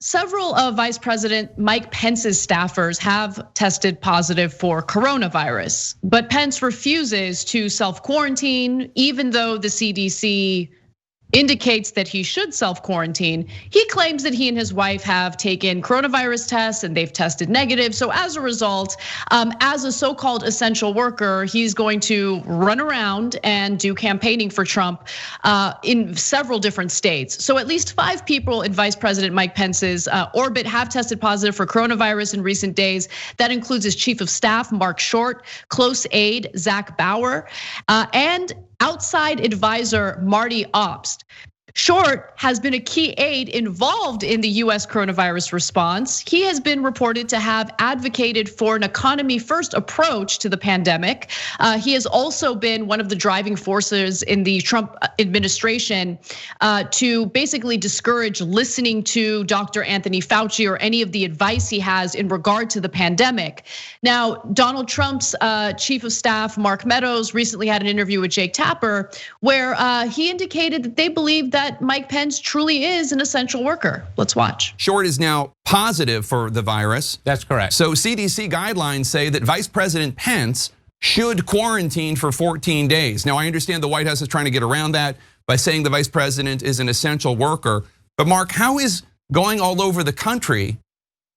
Several of Vice President Mike Pence's staffers have tested positive for coronavirus, but Pence refuses to self-quarantine, even though the CDC indicates that he should self-quarantine. He claims that he and his wife have taken coronavirus tests and they've tested negative. So as a result, as a so-called essential worker, he's going to run around and do campaigning for Trump in several different states. So at least 5 people in Vice President Mike Pence's orbit have tested positive for coronavirus in recent days. That includes his chief of staff, Marc, close aide, Zach Bauer, and outside advisor, Marty Obst. Short has been a key aide involved in the US coronavirus response. He has been reported to have advocated for an economy first approach to the pandemic. He has also been one of the driving forces in the Trump administration to basically discourage listening to Dr. Anthony Fauci or any of the advice he has in regard to the pandemic. Now, Donald Trump's chief of staff, Mark Meadows, recently had an interview with Jake Tapper where he indicated that they believe that Mike Pence truly is an essential worker. Let's watch. Short is now positive for the virus. That's correct. So CDC guidelines say that Vice President Pence should quarantine for 14 days. Now I understand the White House is trying to get around that by saying the vice president is an essential worker. But Mark, how is going all over the country,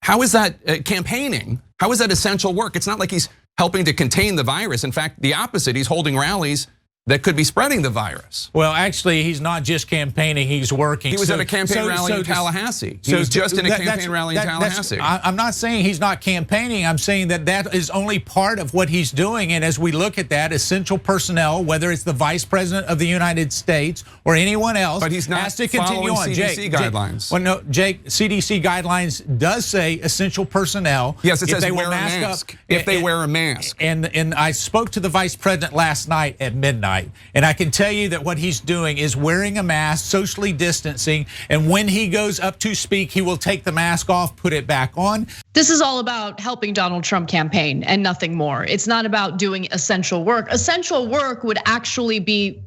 how is that campaigning? How is that essential work? It's not like he's helping to contain the virus. In fact, the opposite, he's holding rallies that could be spreading the virus. Well, actually, he's not just campaigning, he's working. He was at a campaign rally in Tallahassee. He was just in a campaign rally in Tallahassee. I'm not saying he's not campaigning, I'm saying that that is only part of what he's doing. And as we look at that, essential personnel, whether it's the Vice President of the United States or anyone else, but he's not has to continue on. CDC guidelines. Well, no, Jake, CDC guidelines does say essential personnel. Yes, it says wear a mask. If they wear a mask. And I spoke to the Vice President last night at midnight. And I can tell you that what he's doing is wearing a mask, socially distancing, and when he goes up to speak, he will take the mask off, put it back on. This is all about helping Donald Trump campaign and nothing more. It's not about doing essential work. Essential work would actually be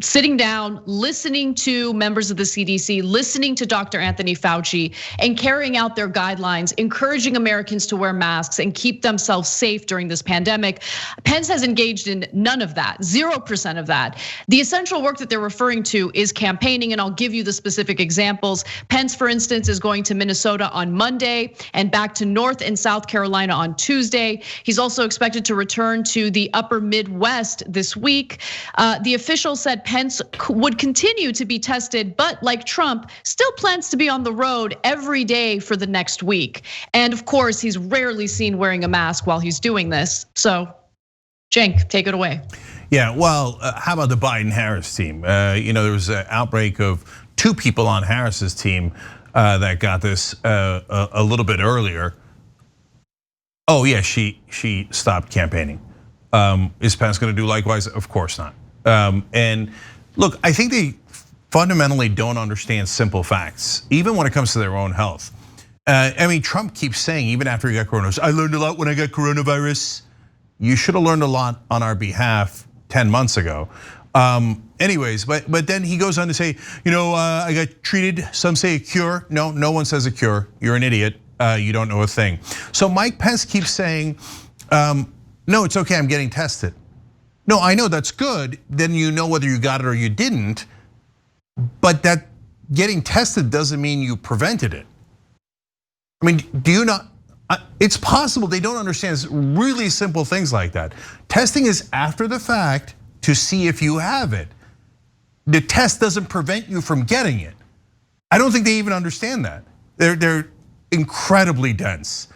sitting down, listening to members of the CDC, listening to Dr. Anthony Fauci, and carrying out their guidelines, encouraging Americans to wear masks and keep themselves safe during this pandemic. Pence has engaged in none of that, 0% of that. The essential work that they're referring to is campaigning, and I'll give you the specific examples. Pence, for instance, is going to Minnesota on Monday and back to North and South Carolina on Tuesday. He's also expected to return to the upper Midwest this week. The official said Pence would continue to be tested, but like Trump, still plans to be on the road every day for the next week. And of course, he's rarely seen wearing a mask while he's doing this. So, Cenk, take it away. Yeah, well, how about the Biden-Harris team? There was an outbreak of 2 people on Harris's team that got this a little bit earlier. Oh yeah, she stopped campaigning. Is Pence going to do likewise? Of course not. And look, I think they fundamentally don't understand simple facts, even when it comes to their own health. I mean, Trump keeps saying, even after he got coronavirus, I learned a lot when I got coronavirus. You should have learned a lot on our behalf 10 months ago. Anyways, but then he goes on to say, I got treated, some say a cure. No one says a cure. You're an idiot, you don't know a thing. So Mike Pence keeps saying, no, it's okay, I'm getting tested. No, I know that's good. Then you know whether you got it or you didn't. But that getting tested doesn't mean you prevented it. I mean, do you not? It's possible they don't understand really simple things like that. Testing is after the fact to see if you have it. The test doesn't prevent you from getting it. I don't think they even understand that. They're incredibly dense.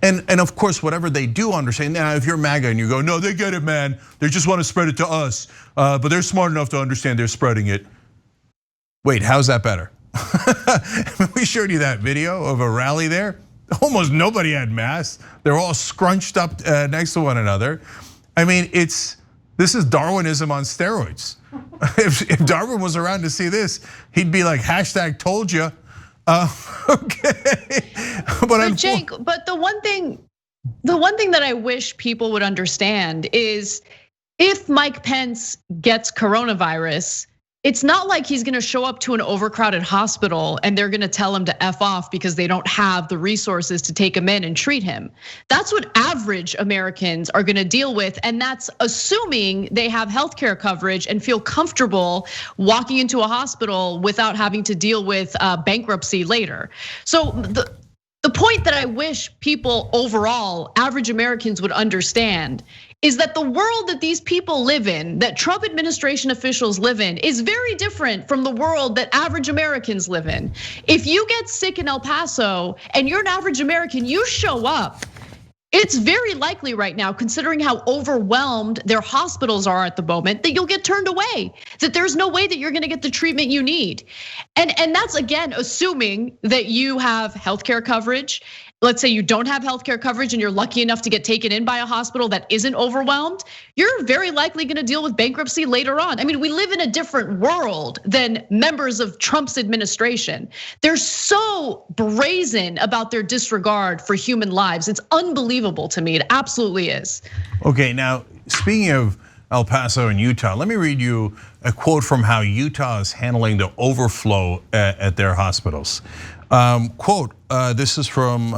And of course, whatever they do understand, now if you're MAGA and you go, no, they get it, man. They just want to spread it to us, but they're smart enough to understand they're spreading it. Wait, how's that better? We showed you that video of a rally there. Almost nobody had masks. They're all scrunched up next to one another. I mean, this is Darwinism on steroids. If Darwin was around to see this, he'd be like, hashtag told you. Okay, but Jake, but the one thing that I wish people would understand is if Mike Pence gets coronavirus, it's not like he's gonna show up to an overcrowded hospital and they're gonna tell him to F off because they don't have the resources to take him in and treat him. That's what average Americans are gonna deal with, and that's assuming they have healthcare coverage and feel comfortable walking into a hospital without having to deal with bankruptcy later. So the point that I wish people overall, average Americans, would understand is that the world that these people live in, that Trump administration officials live in, is very different from the world that average Americans live in. If you get sick in El Paso and you're an average American, you show up. It's very likely right now, considering how overwhelmed their hospitals are at the moment, that you'll get turned away, that there's no way that you're gonna get the treatment you need. And that's, again, assuming that you have healthcare coverage. Let's say you don't have healthcare coverage and you're lucky enough to get taken in by a hospital that isn't overwhelmed, you're very likely gonna deal with bankruptcy later on. I mean, we live in a different world than members of Trump's administration. They're so brazen about their disregard for human lives. It's unbelievable to me, it absolutely is. Okay, now speaking of El Paso and Utah, let me read you a quote from how Utah is handling the overflow at their hospitals. Quote, this is from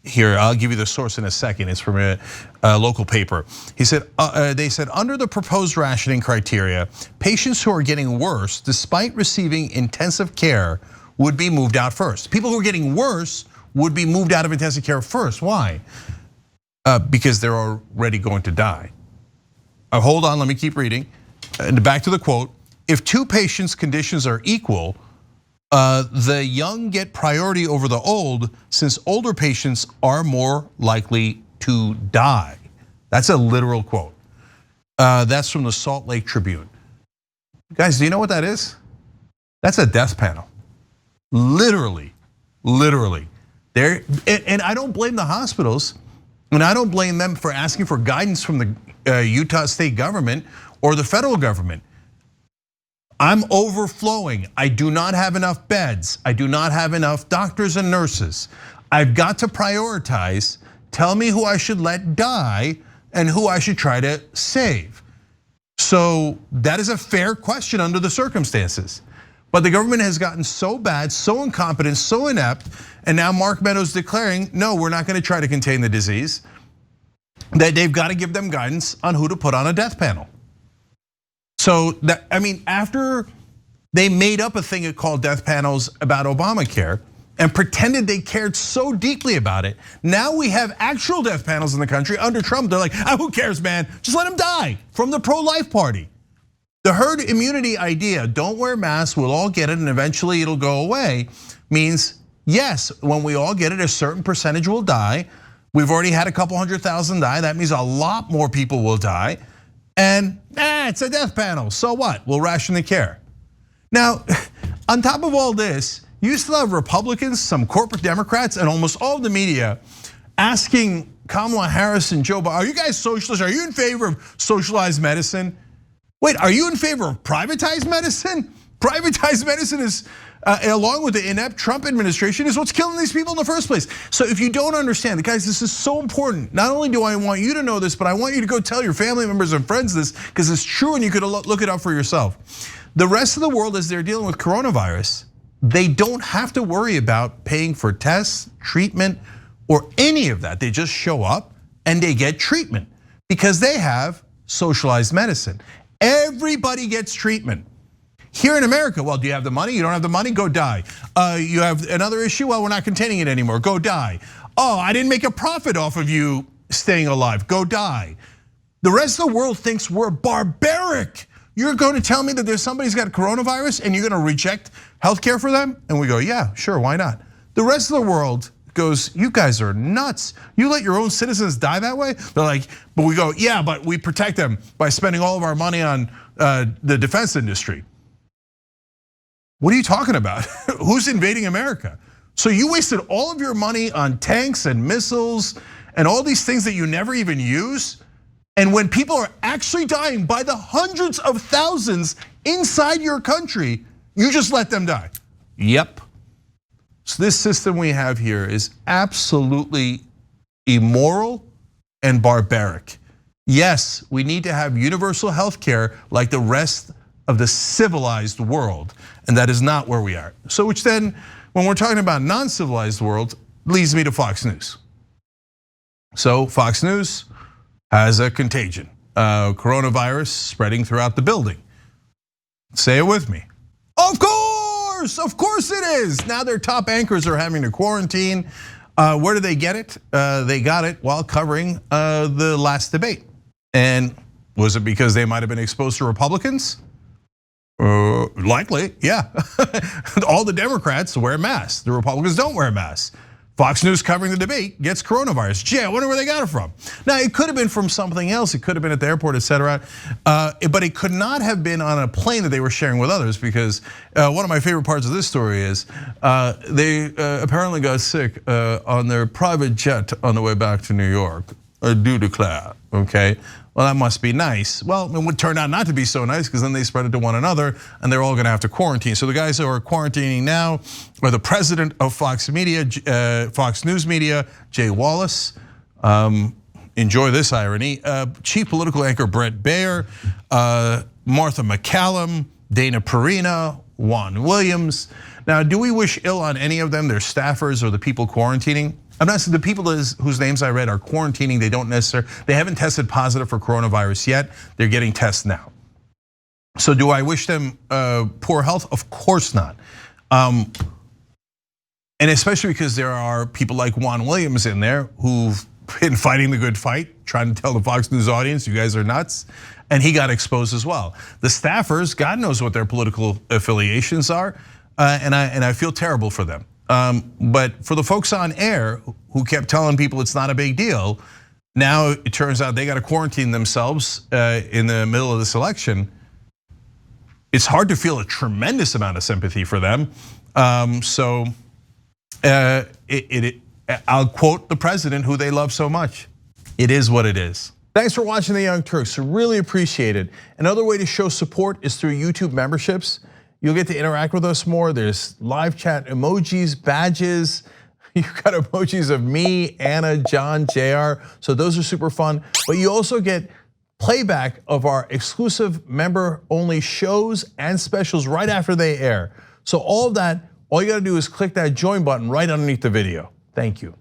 here, I'll give you the source in a second. It's from a local paper. He said, they said, under the proposed rationing criteria, patients who are getting worse despite receiving intensive care would be moved out first. People who are getting worse would be moved out of intensive care first. Why? Because they're already going to die. Hold on, let me keep reading. And back to the quote. If two patients' conditions are equal, the young get priority over the old, since older patients are more likely to die. That's a literal quote. That's from the Salt Lake Tribune. Guys, do you know what that is? That's a death panel. Literally. And I don't blame the hospitals, and I don't blame them for asking for guidance from the Utah state government or the federal government. I'm overflowing. I do not have enough beds. I do not have enough doctors and nurses. I've got to prioritize. Tell me who I should let die and who I should try to save. So that is a fair question under the circumstances. But the government has gotten so bad, so incompetent, so inept, and now Marc Meadows declaring, no, we're not gonna try to contain the disease, that they've got to give them guidance on who to put on a death panel. So that, I mean, after they made up a thing called death panels about Obamacare and pretended they cared so deeply about it, now we have actual death panels in the country under Trump. They're like, who cares, man? Just let him die, from the pro-life party. The herd immunity idea, don't wear masks, we'll all get it and eventually it'll go away, means yes, when we all get it, a certain percentage will die. We've already had a couple 100,000 die, that means a lot more people will die. And it's a death panel, so what? We'll ration the care. Now, on top of all this, you still have Republicans, some corporate Democrats, and almost all of the media asking Kamala Harris and Joe Biden, are you guys socialists? Are you in favor of socialized medicine? Wait, are you in favor of privatized medicine? Privatized medicine is, along with the inept Trump administration, is what's killing these people in the first place. So if you don't understand, guys, this is so important. Not only do I want you to know this, but I want you to go tell your family members and friends this, because it's true and you could look it up for yourself. The rest of the world, as they're dealing with coronavirus, they don't have to worry about paying for tests, treatment, or any of that. They just show up and they get treatment because they have socialized medicine. Everybody gets treatment. Here in America, well, do you have the money? You don't have the money? Go die. You have another issue? Well, we're not containing it anymore. Go die. Oh, I didn't make a profit off of you staying alive. Go die. The rest of the world thinks we're barbaric. You're going to tell me that there's somebody's got coronavirus and you're going to reject healthcare for them? And we go, yeah, sure, why not? The rest of the world goes, you guys are nuts. You let your own citizens die that way? They're like, but we go, yeah, but we protect them by spending all of our money on the defense industry. What are you talking about? Who's invading America? So you wasted all of your money on tanks and missiles and all these things that you never even use. And when people are actually dying by the hundreds of thousands inside your country, you just let them die. Yep. So this system we have here is absolutely immoral and barbaric. Yes, we need to have universal health care like the rest of the civilized world, and that is not where we are. So which then, when we're talking about non-civilized world, leads me to Fox News. So Fox News has a contagion, coronavirus spreading throughout the building. Say it with me. Of course it is. Now their top anchors are having to quarantine. Where did they get it? They got it while covering the last debate. And was it because they might have been exposed to Republicans? Likely, yeah. All the Democrats wear masks. The Republicans don't wear masks. Fox News covering the debate gets coronavirus. Gee, I wonder where they got it from. Now, it could have been from something else. It could have been at the airport, etc. But it could not have been on a plane that they were sharing with others, because one of my favorite parts of this story is they apparently got sick on their private jet on the way back to New York, due to Claire, okay? Well, that must be nice. Well, it would turn out not to be so nice, because then they spread it to one another and they're all gonna have to quarantine. So the guys who are quarantining now are the president of Fox News Media, Jay Wallace. Enjoy this irony. Chief political anchor Brett Baer, Martha McCallum, Dana Perina, Juan Williams. Now, do we wish ill on any of them, their staffers or the people quarantining? I'm not saying the people whose names I read are quarantining. They haven't tested positive for coronavirus yet. They're getting tests now. So do I wish them poor health? Of course not. And especially because there are people like Juan Williams in there who've been fighting the good fight, trying to tell the Fox News audience, you guys are nuts. And he got exposed as well. The staffers, God knows what their political affiliations are. And I feel terrible for them. But for the folks on air who kept telling people it's not a big deal, now it turns out they got to quarantine themselves in the middle of this election. It's hard to feel a tremendous amount of sympathy for them. I'll quote the president who they love so much. It is what it is. Thanks for watching The Young Turks. Really appreciate it. Another way to show support is through YouTube memberships. You'll get to interact with us more. There's live chat emojis, badges. You've got emojis of me, Anna, John, JR. So those are super fun. But you also get playback of our exclusive member-only shows and specials right after they air. So all of that, all you gotta do is click that join button right underneath the video. Thank you.